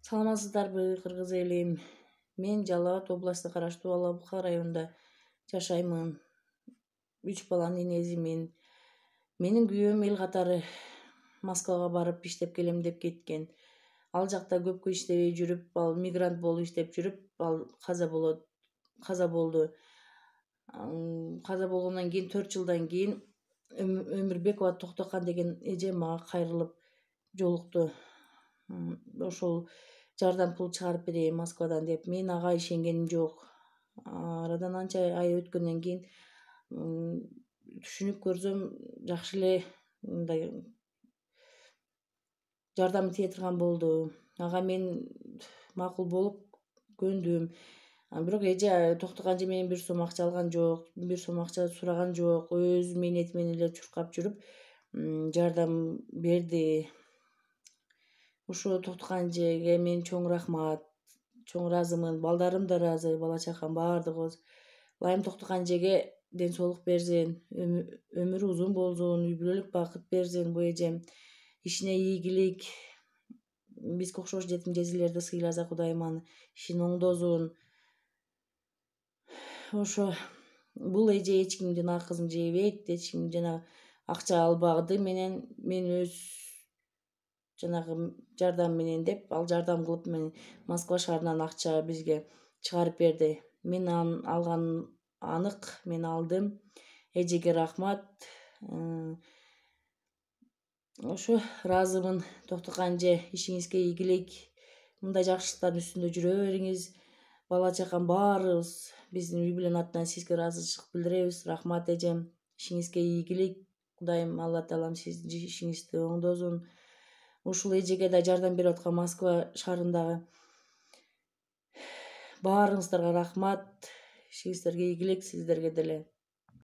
Саламатсыздарбы, кыргыз элим? Мен Жалал Абад областына караштуу Алабука районунда жашаймын. 3 баланын энесимин. Менин күйөөм эл катары Москвага барып иштеп келем деп кеткен. Ал жакта көпкө иштебей жүрүп, ал мигрант болуп иштеп жүрүп, ал каза болду. Каза болгондон кийин 4 жылдан кийин Өмүрбекова Токтокан деген эже мага кайрылып жолукту. Ошол жардам пул чыгарып берейин Москвадан деп. Мен ага ишенгеним жок. Арадан анча ай өткөндөн кийин түшүнүп көрсөм, жакшы эле мындай жардамы тие турган болду. Ага мен макул болуп көндүм. Бирок эже Токтокан эже менен 1 сом акча алган жок, 1 сом акча сураган жок. Өз мээнети менен эле чуркап жүрүп жардам берди. Ошо Токтокан эжеге мен чоң рахмат, чоң ыраазымын. Балдарым да ыраазы, бала чакам баардыгыбыз. Ылайым Токтокан эжеге ден соолук берсин, өмүрү узун болсун, үй бүлөлүк бакыт берсин бу эжем. Ишине ийгилик, бизге окшош жетим жесирлерди сыйласа Кудайым ишин оңдосун. Ошо бул эже эч кимдин акысын жебейт, эч ким жанагы акча албады менен мен өз жанагы жардам менен деп, ал жардам кылып мен Москва шаарынан акча бизге чыгарып берди. Мен алганым анык, мен алдым. Эжеге рахмат. Ошо ыраазымын. Токтокан эже, ишиңизге ийгилик. Мындай жакшылыктардын үстүндө жүрө бериңиз. Бала чакам баарыбыз биздин үй бүлөнүн атынан сизге ыраазычылык билдиребиз. Рахмат эжем. Ишиңизге ийгилик. Кудайым Алла таалам сиздин ишиңизди оңдосун. Ушул эжеге да жардам берип аткан Москва шаарындагы баарыңыздарга рахмат. Ишиңиздерге ийгилик, сиздерге деле.